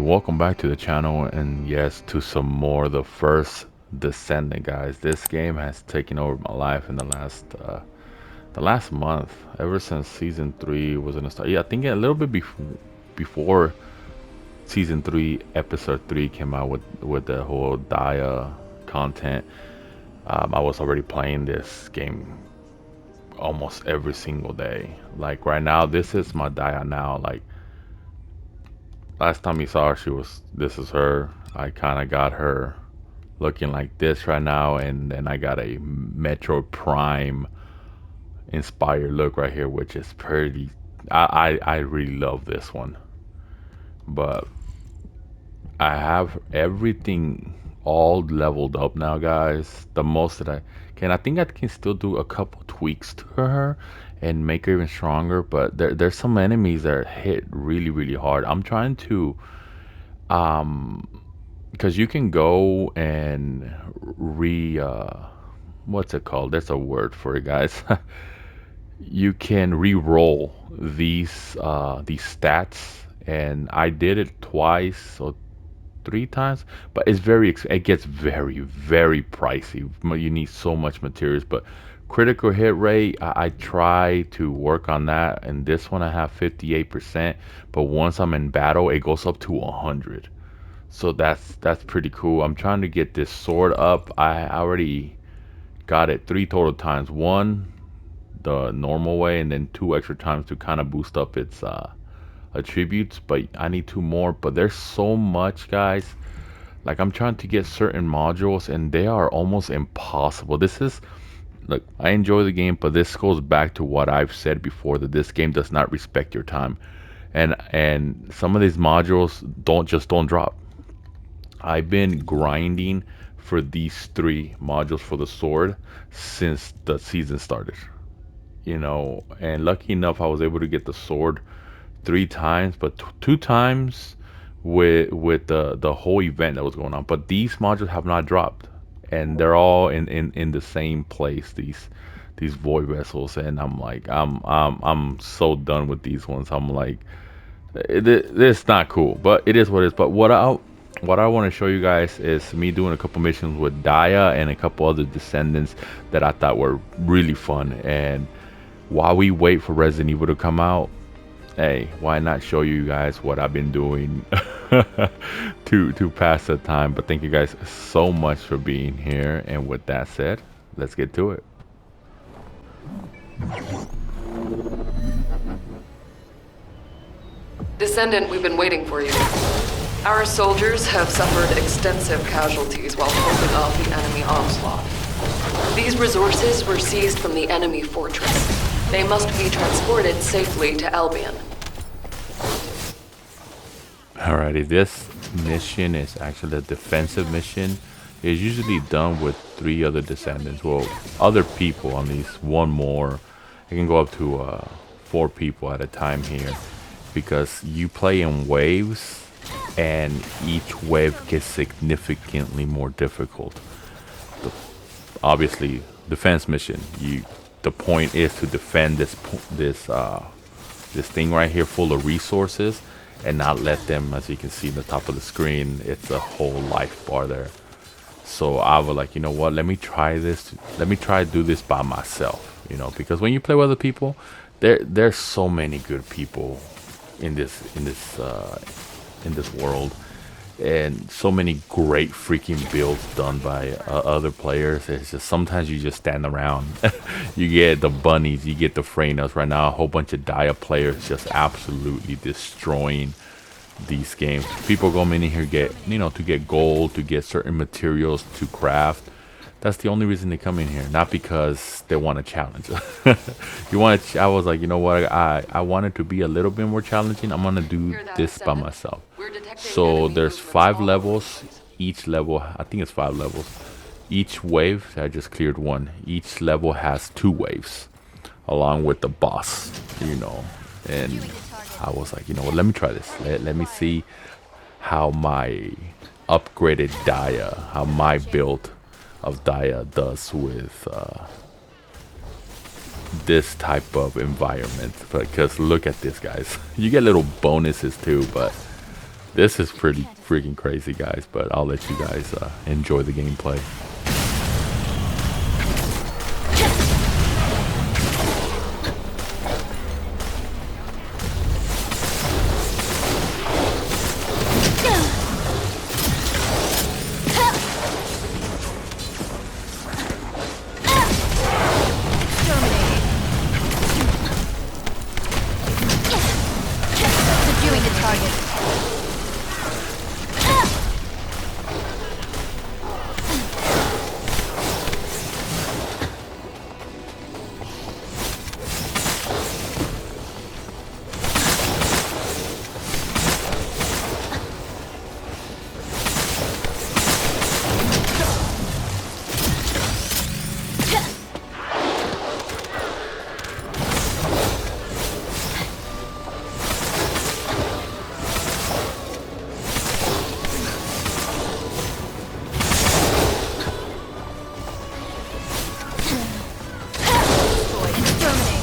welcome back to the channel, and yes, to some more the first Descendant, guys. This game has taken over my life in the last month, ever since season 3 was in the start. Yeah, I think a little bit before season 3 episode 3 came out with the whole Dia content. I was already playing this game almost every single day. Like right now, this is my Dia now. Like last time you saw her, this is her. I kind of got her looking like this right now, and then I got a Metro Prime inspired look right here, which is pretty. I really love this one, but I have everything all leveled up now, guys. The most that I can. I think I can still do a couple tweaks to her and make her even stronger, but there's some enemies that hit really hard. I'm trying to um because you can go and what's it called, there's a word for it, guys. You can re-roll these stats, and I did it twice or 3 times, but it's it gets very pricey. You need so much materials, but critical hit rate, I try to work on that, and this one I have 58%, but once I'm in battle it goes up to 100. So that's pretty cool. I'm trying to get this sword up. I already got it 3 total times. One the normal way, and then 2 extra times to kind of boost up its attributes. But I need 2 more. But there's so much, guys. Like I'm trying to get certain modules, and they are almost impossible. This is look. I enjoy the game, but this goes back to what I've said before, that this game does not respect your time, and some of these modules don't drop. I've been grinding for these 3 modules for the sword since the season started. And lucky enough I was able to get the sword 3 times, but 2 times with the whole event that was going on. But these modules have not dropped, and they're all in the same place. These void vessels, and I'm like I'm so done with these ones. I'm like it's not cool, but it is what it is. But what I want to show you guys is me doing a couple missions with Dia and a couple other Descendants that I thought were really fun. And while we wait for Resident Evil to come out, hey, why not show you guys what I've been doing to pass the time. But thank you guys so much for being here, and with that said, let's get to it. Descendant, we've been waiting for you. Our soldiers have suffered extensive casualties while holding off the enemy onslaught. These resources were seized from the enemy fortress. They must be transported safely to Albion. Alrighty, this mission is actually a defensive mission. It's usually done with 3 other Descendants. Well, other people, at least one more. It can go up to 4 people at a time here, because you play in waves, and each wave gets significantly more difficult. Obviously, defense mission. The point is to defend this thing right here, full of resources, and not let them. As you can see in the top of the screen, it's a whole life bar there. So I was like, you know what? Let me try this. Let me try to do this by myself. Because when you play with other people, there's so many good people in this world, and so many great freaking builds done by other players. It's just sometimes you just stand around. You get the bunnies, you get the Freynas. Right now a whole bunch of Dia players just absolutely destroying these games. People come in here to get gold, to get certain materials to craft. That's the only reason they come in here, not because they want a challenge. I was like, you know what? I wanted to be a little bit more challenging. I'm gonna do this by myself. So there's 5 levels. Each level, I think it's 5 levels. Each wave, I just cleared 1. Each level has 2 waves, along with the boss. And I was like, you know what? Let me try this. Let me see how my upgraded Dia, how my build of Dia does with this type of environment. Because look at this, guys. You get little bonuses too, but This is pretty freaking crazy, guys, but I'll let you guys enjoy the gameplay. Subduing the target.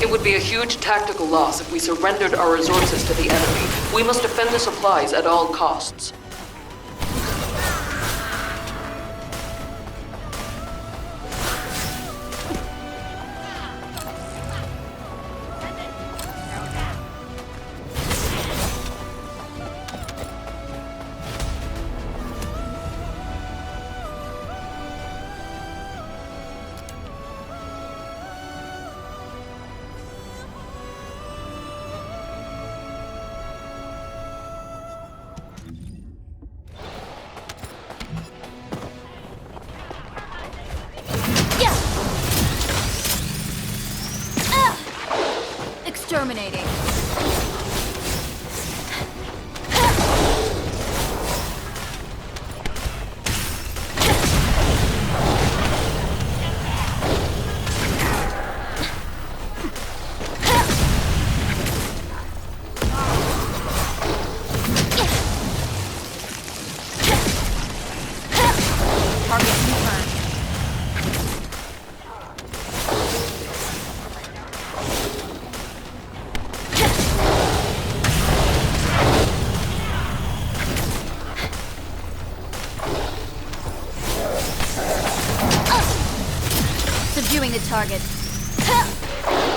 It would be a huge tactical loss if we surrendered our resources to the enemy. We must defend the supplies at all costs. Exterminating. Target confirmed. Subduing the target.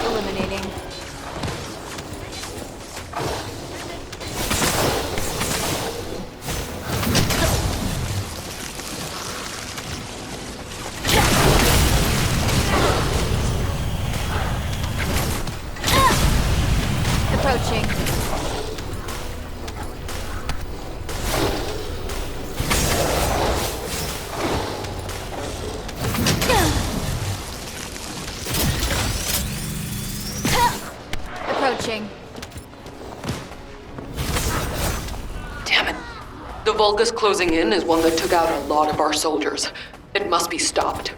Eliminating. Approaching. Approaching. Damn it. The Volga's closing in is one that took out a lot of our soldiers. It must be stopped.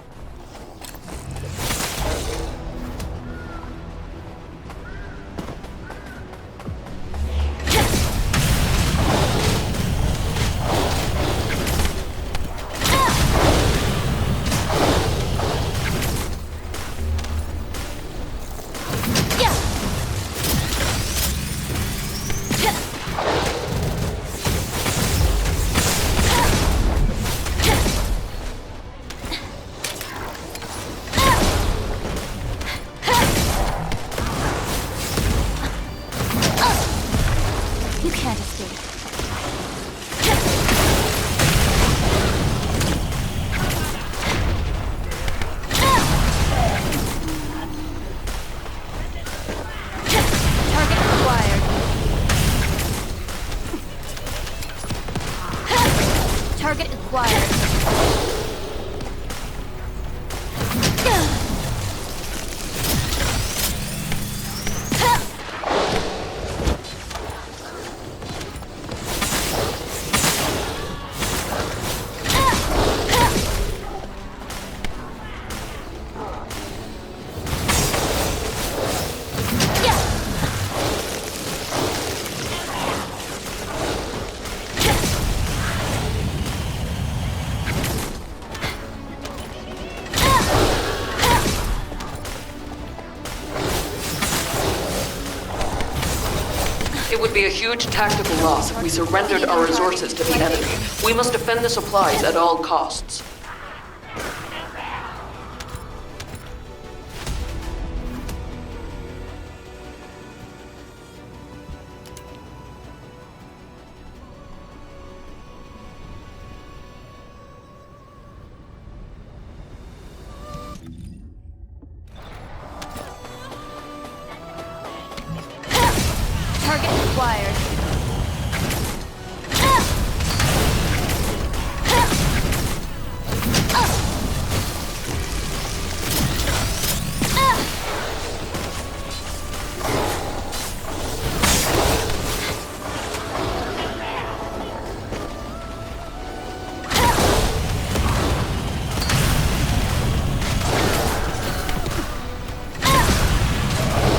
You can't escape. Target acquired. Target acquired. be a huge tactical loss if we surrendered our resources to the enemy. We must defend the supplies at all costs. Target acquired.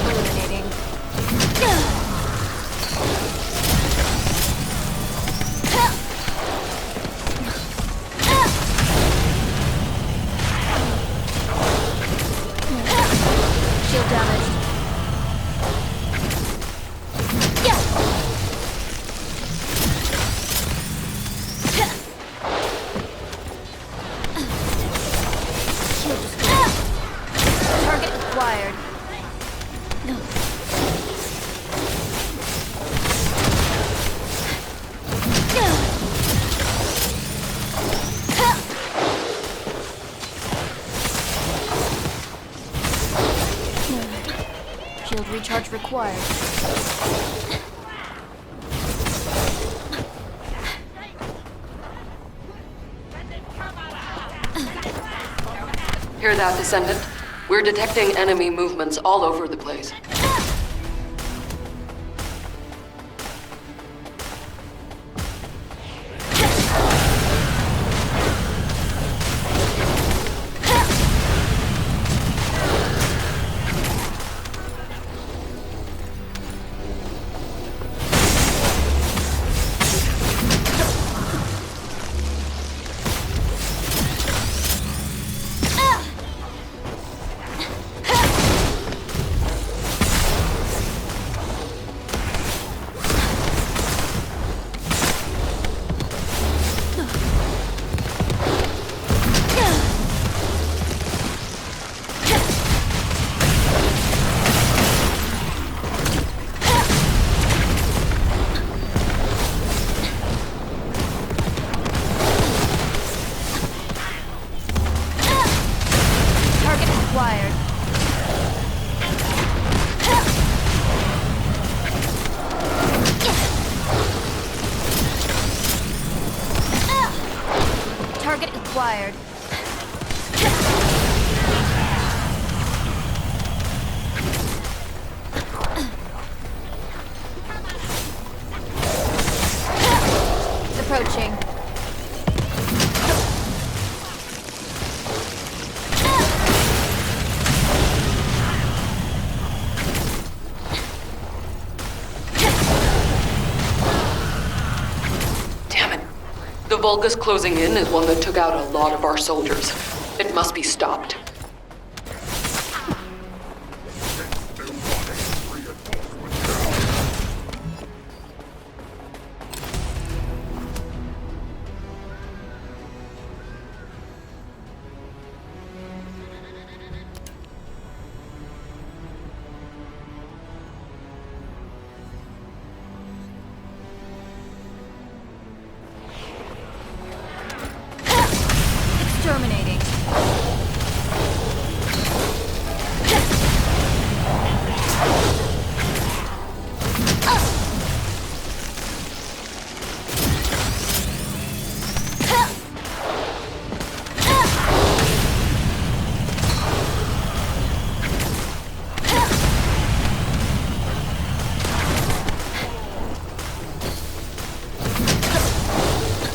Eliminating. Shield damaged. Shield destroyed. Target acquired. Shield recharge required. Hear that, Descendant? We're detecting enemy movements all over the place. Target acquired. Target acquired. Approaching. Damn it. The Vulgus closing in is one that took out a lot of our soldiers. It must be stopped. Exterminating.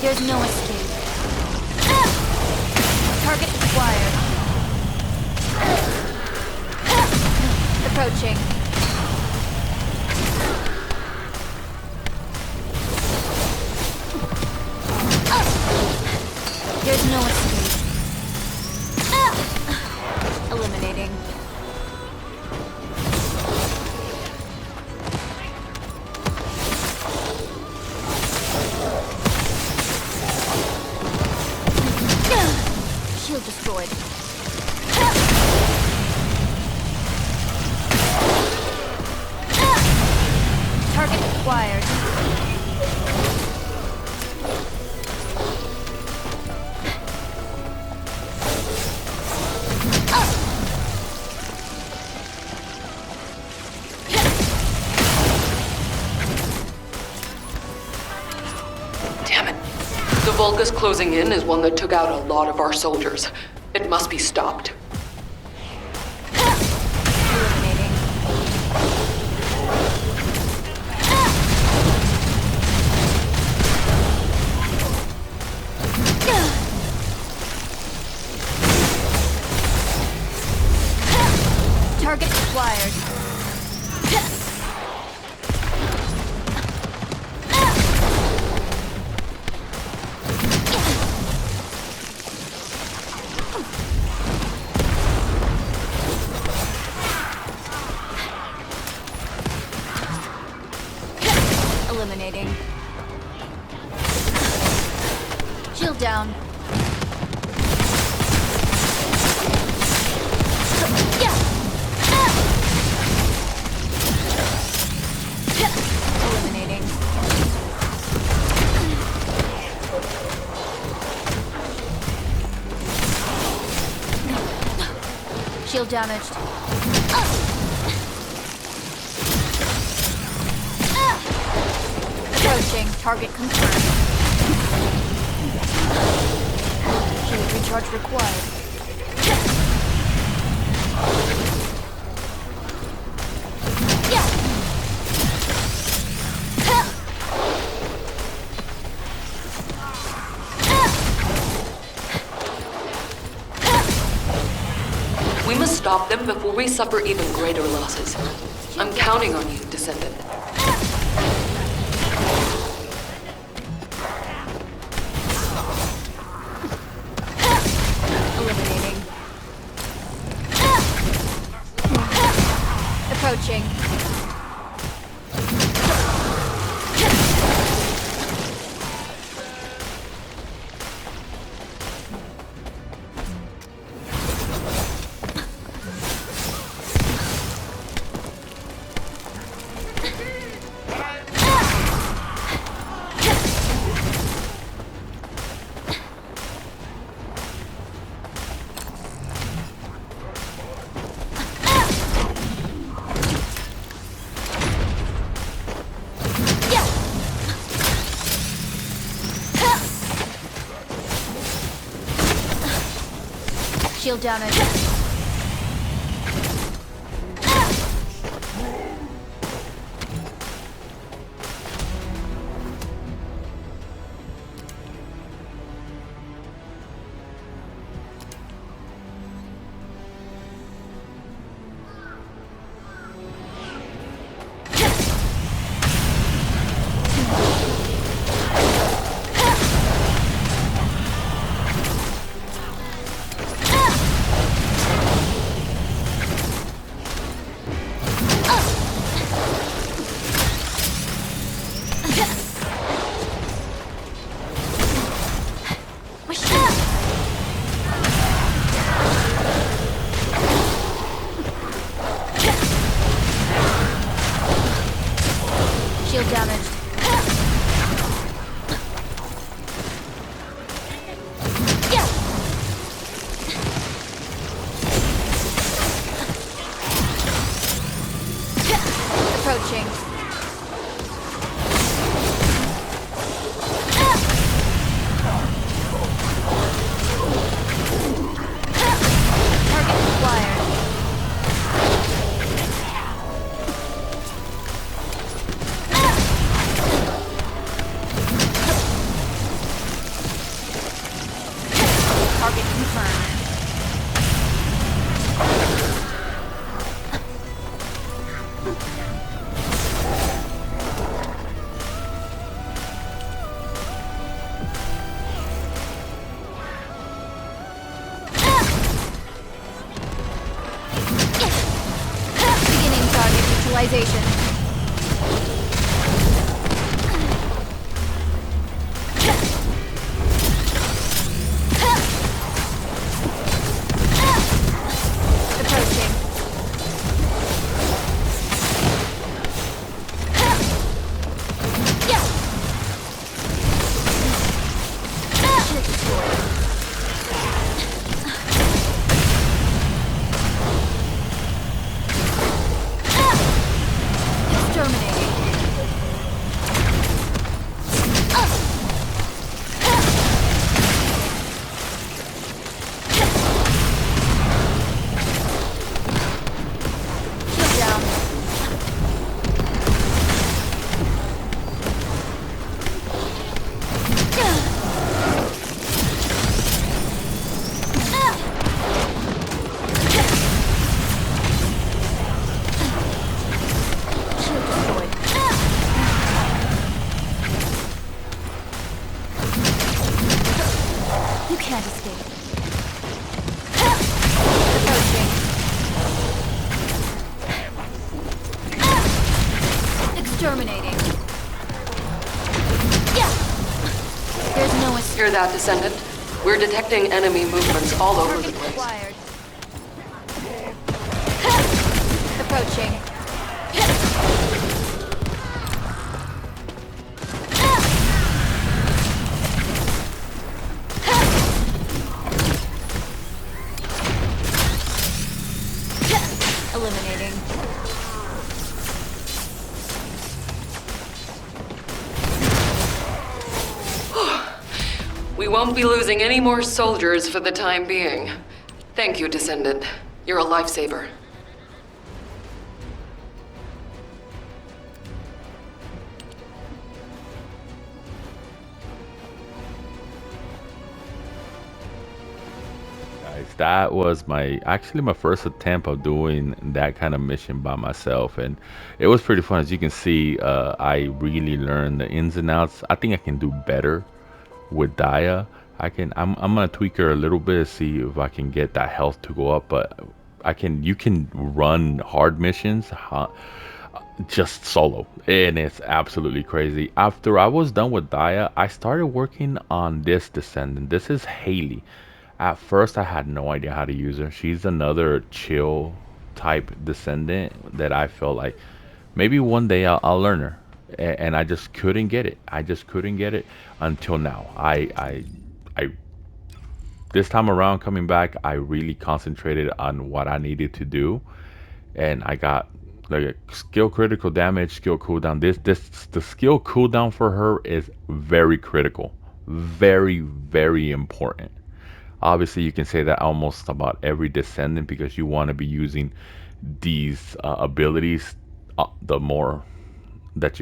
There's no escape. Target acquired. Approaching. There's no escape. Eliminating. Shield destroyed. Target acquired. Damn it. The Vulgus closing in is one that took out a lot of our soldiers. It must be stopped. Eliminating. Target acquired. Eliminating. Shield down. Eliminating. Shield damaged. Approaching. Target confirmed. Shield recharge required. We must stop them before we suffer even greater losses. I'm counting on you, Descendant. Eliminating. Approaching. Shield damage. Shield damaged. Approaching. Target acquired. Target confirmed. Beginning target neutralization. You can't escape. Approaching. Exterminating. There's no escape. Hear that, Descendant? We're detecting enemy movements all over the place. Acquired. Approaching. Eliminating. We won't be losing any more soldiers for the time being. Thank you, Descendant. You're a lifesaver. Guys, that was actually my first attempt of doing that kind of mission by myself, and it was pretty fun. As you can see, I really learned the ins and outs. I think I can do better with Daya. I'm gonna tweak her a little bit, see if I can get that health to go up, but you can run hard missions just solo, and it's absolutely crazy. After I was done with Daya, I started working on this Descendant. This is Haley. At first I had no idea how to use her. She's another chill type Descendant that I felt like maybe one day I'll learn her, and I just couldn't get it. I just couldn't get it until now. I this time around coming back, I really concentrated on what I needed to do, and I got like a skill critical damage, skill cooldown. The skill cooldown for her is very critical, very important. Obviously, you can say that almost about every Descendant because you want to be using these abilities the more that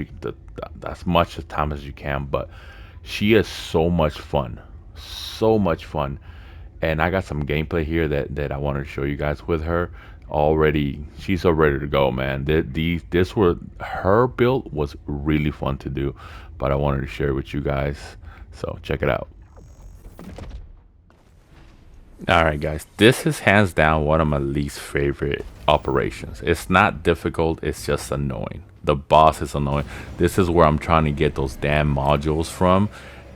as much time as you can. But she is so much fun, and I got some gameplay here that I want to show you guys with her. Already, she's all ready to go, man. Her build was really fun to do, but I wanted to share with you guys. So check it out. Alright guys, this is hands down one of my least favorite operations. It's not difficult, it's just annoying. The boss is annoying. This is where I'm trying to get those damn modules from,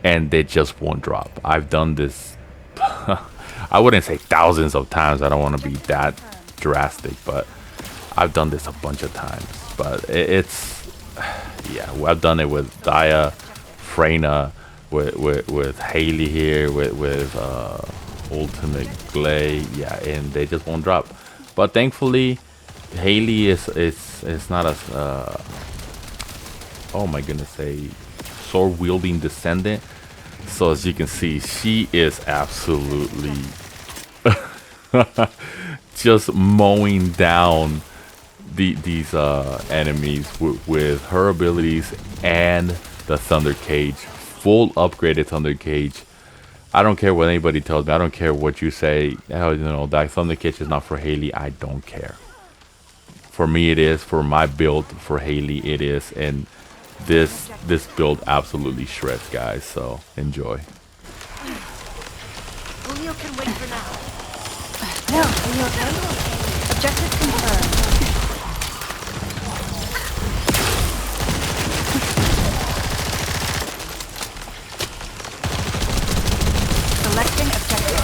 and they just won't drop. I've done this, I wouldn't say thousands of times, I don't want to be that drastic, but I've done this a bunch of times. But it's, yeah, I've done it with Daya, Freyna, with Haley here, with Ultimate Glade, yeah, and they just won't drop. But thankfully, Haley is not a oh my goodness, a sword wielding Descendant. So as you can see, she is absolutely just mowing down these enemies with her abilities and the Thunder Cage, full upgraded Thunder Cage. I don't care what anybody tells me. I don't care what you say. Oh, you know, that Thunder Cage is not for Haley. I don't care. For me, it is. For my build, for Haley, it is. And this build absolutely shreds, guys. So enjoy. Julio can wait for now. No, are you okay? Objective confirmed. Selecting objective.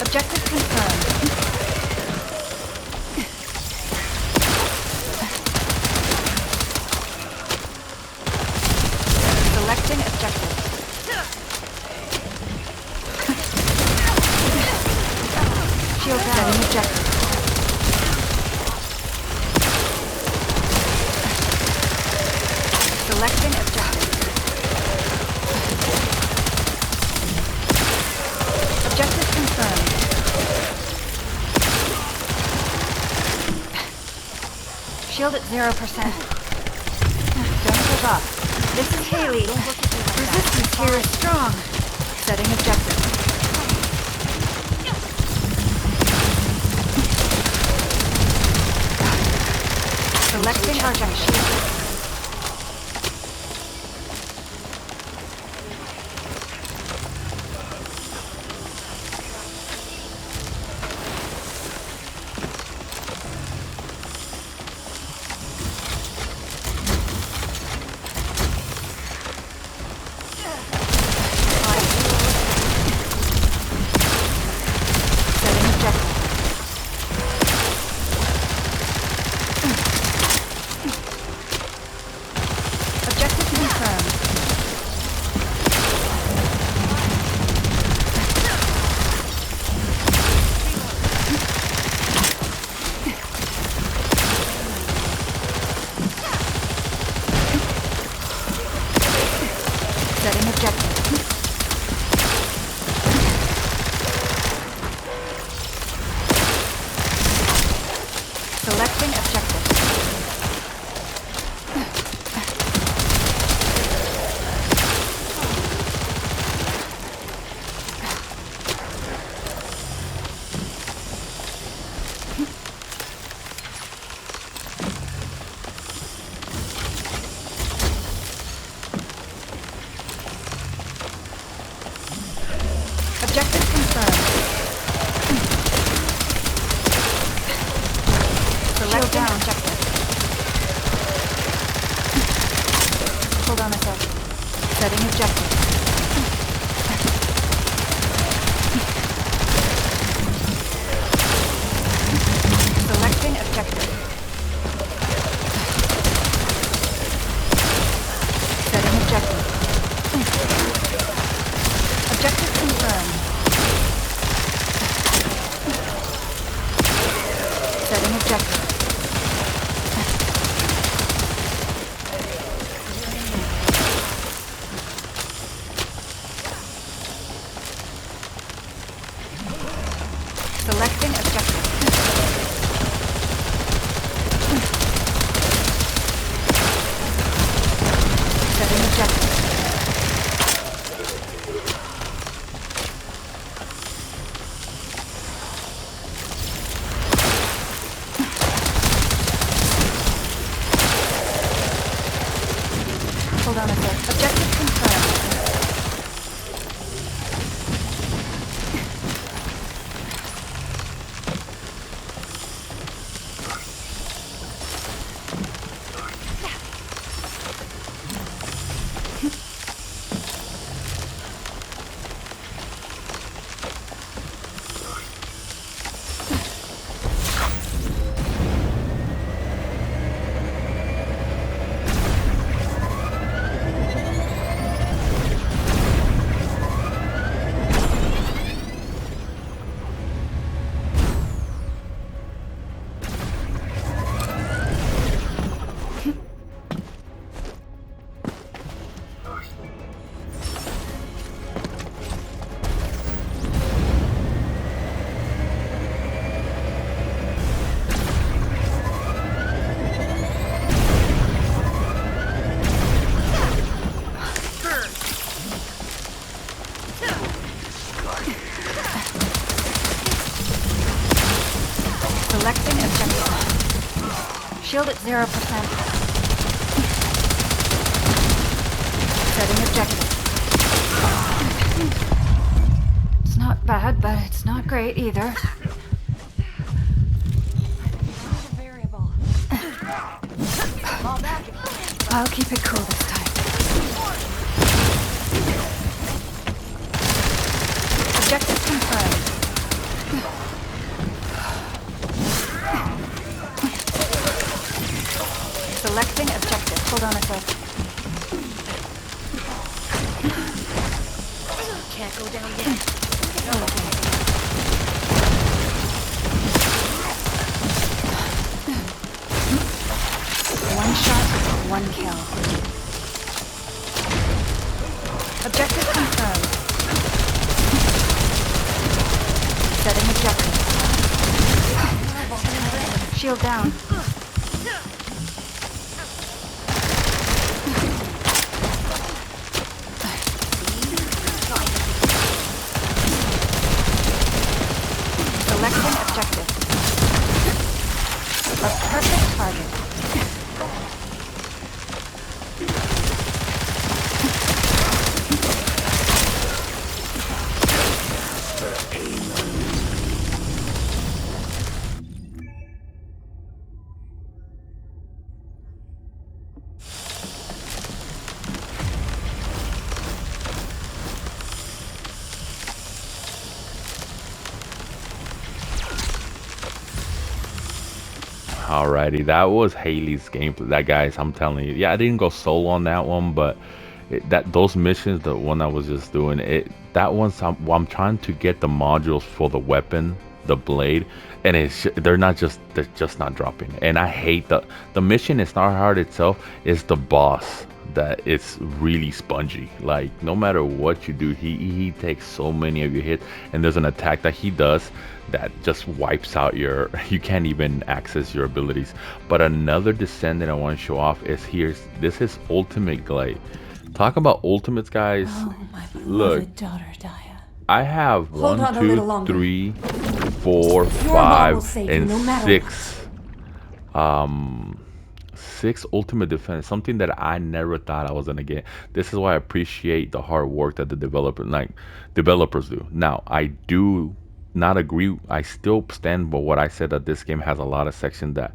Objective confirmed. Selecting objective. Shield setting objective. Selecting objective. Objective confirmed. Shield at 0%. Don't give up. This is Haley. Resistance here is strong. Setting objective. Recharging shield. Setting objective. Objective confirmed. Setting objective. Selecting objective. Objective confirmed. Select down objective. Hold on a sec. Setting objective. Selecting objective. Setting objective. Objective confirmed. Setting objective. Selecting objective. Setting objective. Hold on a sec. Objective confirmed. Selecting objective. Shield at 0%. Setting objective. It's not bad, but it's not great either. I'll keep it cool this time. Objective confirmed. Selecting objective. Hold on a sec. Can't go down yet. Okay. One shot, one kill. Objective confirmed. Setting objective. Shield down. Selecting objective. A perfect target. Alrighty, that was Haley's gameplay. That guys, I'm telling you, yeah, I didn't go solo on that one, but that those missions, the one I was just doing, that one's I'm trying to get the modules for the weapon, the blade, and they're just not dropping. And I hate the mission. It's not hard itself. It's the boss that it's really spongy. Like no matter what you do, he takes so many of your hits, and there's an attack that he does that just wipes out your you can't even access your abilities. But another descendant I want to show off is this is ultimate glade. Talk about ultimates, guys. Oh, my Look, beloved daughter, Daya. I have Hold on one, a little two, longer. 3, 4, Your mom will 5, save you and no matter 6 6 ultimate defense, something that I never thought I was gonna get. This is why I appreciate the hard work that the developers do. Now I do not agree. I still stand by what I said, that this game has a lot of sections that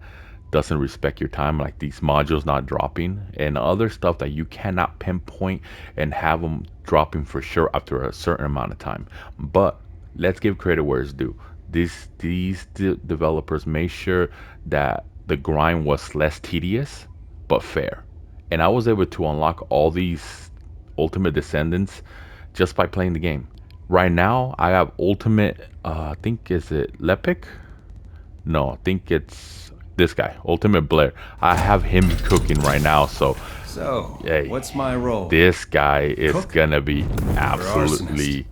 doesn't respect your time, like these modules not dropping and other stuff that you cannot pinpoint and have them dropping for sure after a certain amount of time. But let's give credit where it's due. These developers made sure that the grind was less tedious but fair, and I was able to unlock all these ultimate descendants just by playing the game. Right now I have ultimate I think, is it Lepic? No, I think it's this guy, Ultimate Blair. I have him cooking right now, so So, hey, what's my role? this guy is Cook? gonna be absolutely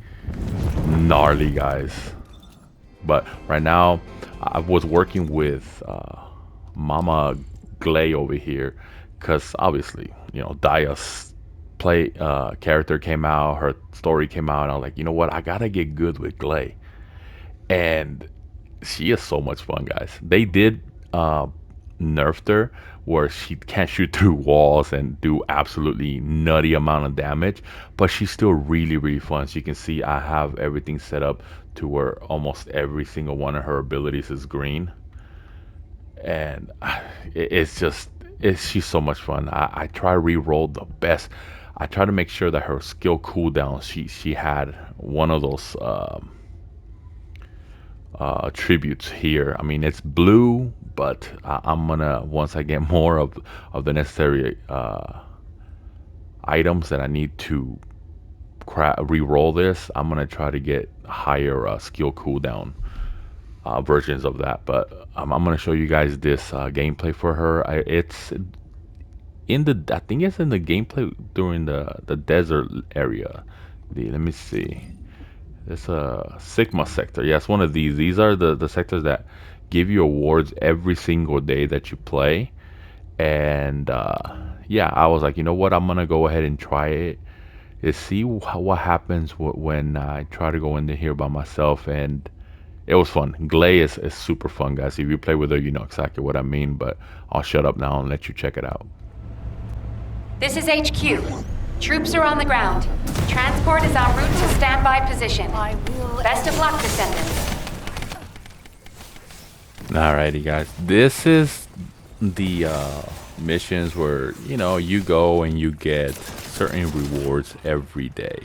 gnarly, guys. But right now, I was working with Mama Glay over here, because obviously, you know, Daya's character came out, her story came out, and I was like, you know what, I gotta get good with Glay. And she is so much fun, guys. They did nerfed her where she can't shoot through walls and do absolutely nutty amount of damage, but she's still really, really fun. So you can see I have everything set up to where almost every single one of her abilities is green, and it's just she's so much fun. I try to re-roll the best. I try to make sure that her skill cooldown, she had one of those attributes here. I mean, it's blue, but I'm gonna, once I get more of the necessary items that I need to re-roll this, I'm gonna try to get higher skill cooldown versions of that. But I'm gonna show you guys this gameplay for her. It's in the, I think it's in the gameplay during the desert area. Let me see. It's a Sigma sector. Yes, one of these. These are the sectors that give you awards every single day that you play. And yeah, I was like, you know what? I'm gonna go ahead and try it. And see what happens when I try to go into here by myself. And it was fun. Glay is super fun, guys. If you play with her, you know exactly what I mean. But I'll shut up now and let you check it out. This is HQ. Troops are on the ground. Transport is en route to standby position. Best of luck, Descendants. Alrighty, guys. This is the missions where, you know, you go and you get certain rewards every day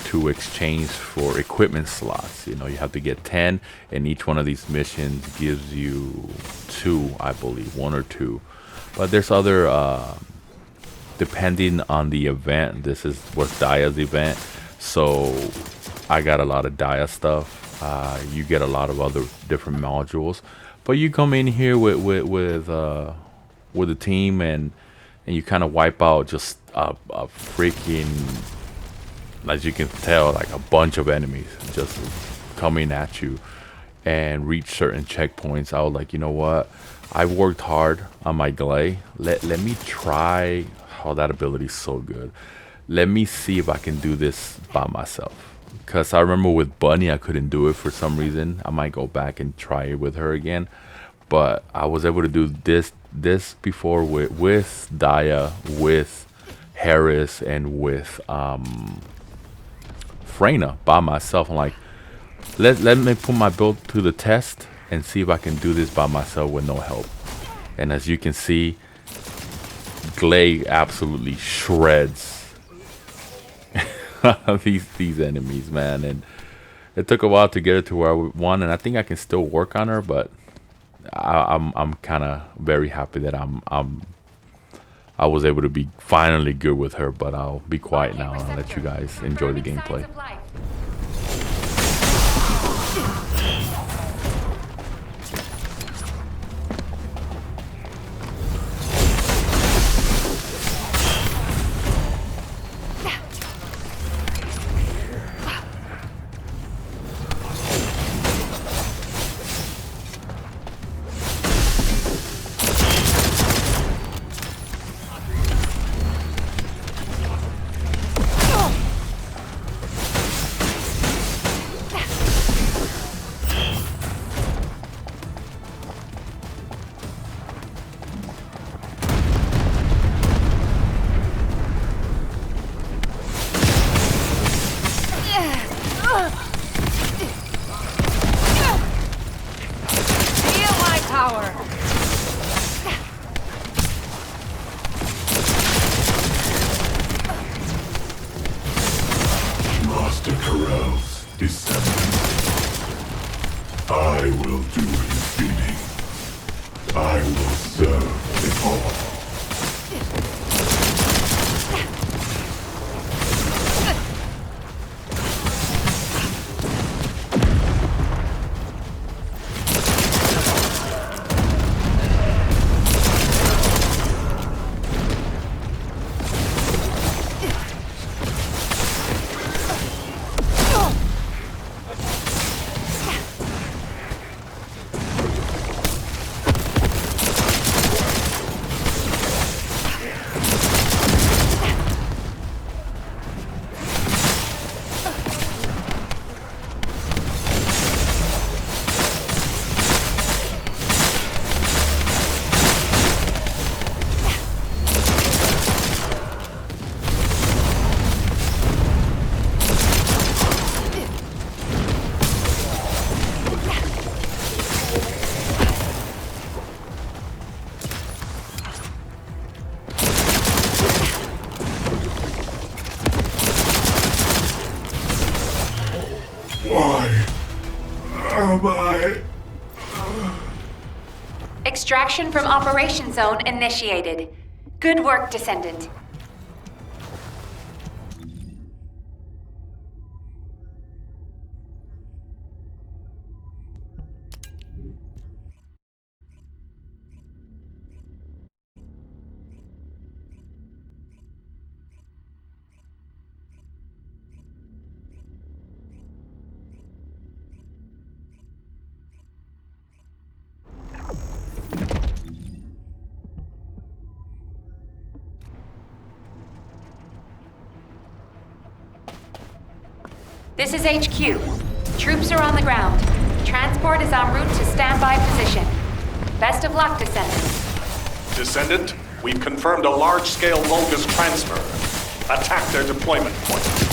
to exchange for equipment slots. You know, you have to get 10, and each one of these missions gives you 2, I believe, 1 or 2. But there's other depending on the event. This was Daya's event, so I got a lot of Daya stuff. You get a lot of other different modules, but you come in here with the team, and you kind of wipe out just a freaking, as you can tell, like a bunch of enemies just coming at you, and reach certain checkpoints. I was like, you know what, I worked hard on my Glay. Let me try. Oh, that ability is so good. Let me see if I can do this by myself. Because I remember with Bunny, I couldn't do it for some reason. I might go back and try it with her again. But I was able to do this before with Daya, with Harris, and with Freyna by myself. I'm like, let me put my build to the test and see if I can do this by myself with no help. And as you can see, Glay absolutely shreds these enemies, man. And it took a while to get her to where I want, and I think I can still work on her, but I'm kind of very happy that I was able to be finally good with her. But I'll be quiet now and I'll let you guys enjoy the Confirming signs gameplay. of life. Feel my power! Master Corel's descendant. I will do his bidding. I will serve them all. Why am I? Extraction from Operation Zone initiated. Good work, Descendant. This is HQ. Troops are on the ground. Transport is en route to standby position. Best of luck, Descendant. Descendant, we've confirmed a large-scale Vulgus transfer. Attack their deployment point.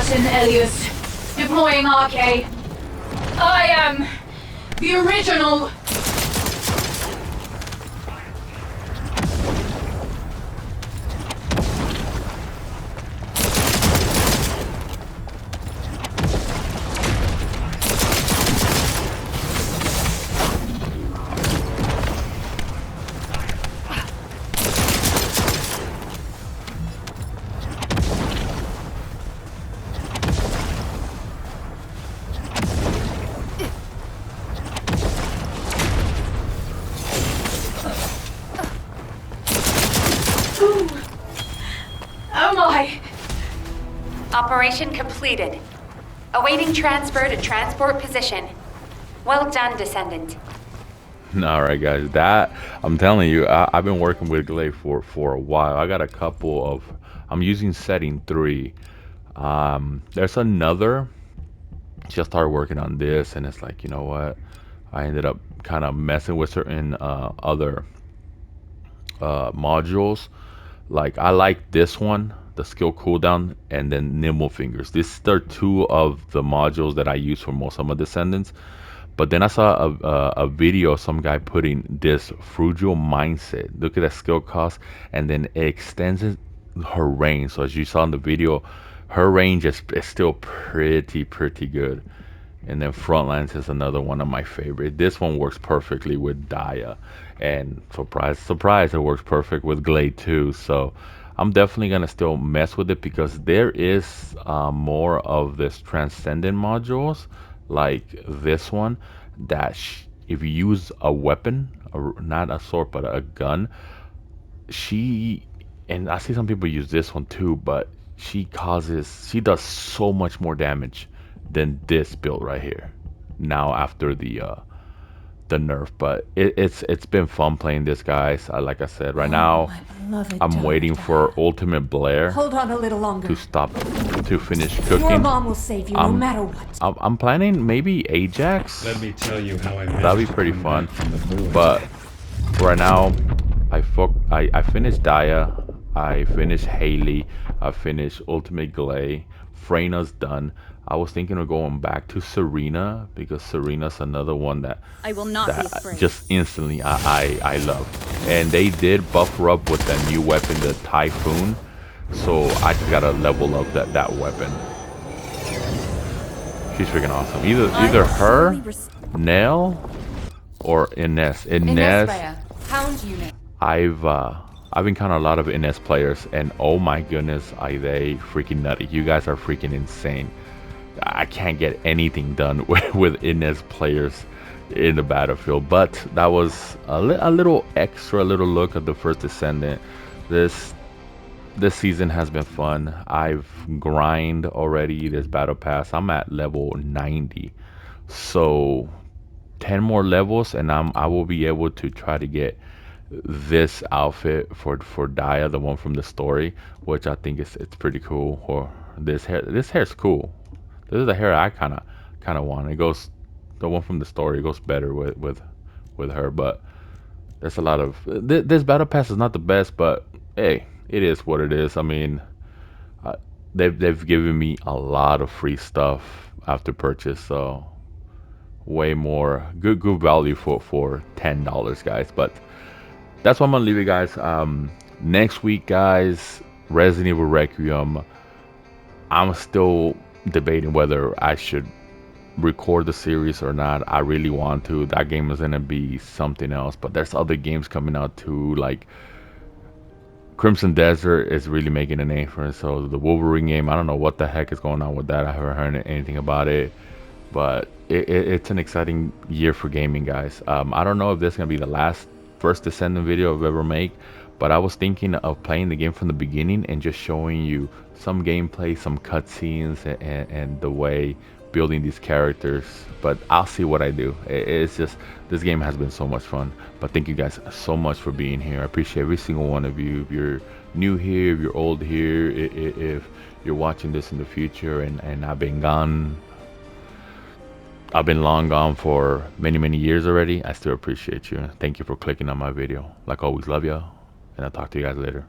button, Elias. Deploying RK. I am the original. Oh my! Operation completed. Awaiting transfer to transport position. Well done, Descendant. All right, guys. That I'm telling you, I've been working with Glade for a while. I got a couple of. I'm using setting 3. There's another. Just started working on this, and it's like, you know what? I ended up kind of messing with certain other modules. Like I like this one, the skill cooldown, and then nimble fingers. These are 2 of the modules that I use for most of my descendants. But then I saw a video of some guy putting this frugal mindset. Look at that skill cost, and then it extends her range. So as you saw in the video, her range is still pretty good. And then Frontlines is another one of my favorite. This one works perfectly with Dia, and surprise, it works perfect with Glade too. So I'm definitely gonna still mess with it because there is more of this Transcendent modules like this one that if you use a weapon, not a sword but a gun, and I see some people use this one too, but she does so much more damage than this build right here. Now after the nerf, but it's been fun playing this, guys. Like I said, right now I'm waiting for Ultimate Blair Hold on a little longer. to finish Your cooking. mom will save you no matter what. I'm planning maybe Ajax. Let me tell you how I That'd be pretty fun. But right now, I finished Dia, I finished Haley, I finished Ultimate Glade, Freyna's done. I was thinking of going back to Serena because Serena's another one that I will not be afraid. just instantly I love. And they did buff her up with that new weapon, the Typhoon. So I just gotta level up that weapon. She's freaking awesome. Either her, Nell, or Ines. Hound unit. I've encountered a lot of Ines players, and oh my goodness, are they freaking nutty. You guys are freaking insane. I can't get anything done with Ines players in the battlefield, but that was a little look at the first Descendant. This season has been fun. I've grind already this battle pass. I'm at level 90, so 10 more levels and I will be able to try to get this outfit for Dia, the one from the story, which I think it's pretty cool. Or this hair's cool. This is the hair I kind of want. It goes, the one from the story goes better with her. But there's a lot of this battle pass is not the best, but hey, it is what it is. I mean, they've given me a lot of free stuff after purchase, so way more good value for $10, guys. But that's what I'm gonna leave you guys. Next week, guys, Resident Evil Requiem. I'm still debating whether I should record the series or not. I really want to. That game is gonna be something else, but there's other games coming out too, like Crimson Desert is really making a name for it. So the Wolverine game, I don't know what the heck is going on with that. I haven't heard anything about it, but it's an exciting year for gaming, guys. I don't know if this is gonna be the first Descendant video I've ever made, but I was thinking of playing the game from the beginning and just showing you some gameplay, some cutscenes, and the way building these characters. But I'll see what I do. It's just, this game has been so much fun. But thank you guys so much for being here. I appreciate every single one of you. If you're new here, if you're old here, if you're watching this in the future, and I've been gone, I've been long gone for many years already, I still appreciate you. Thank you for clicking on my video. Like always, love y'all, and I'll talk to you guys later.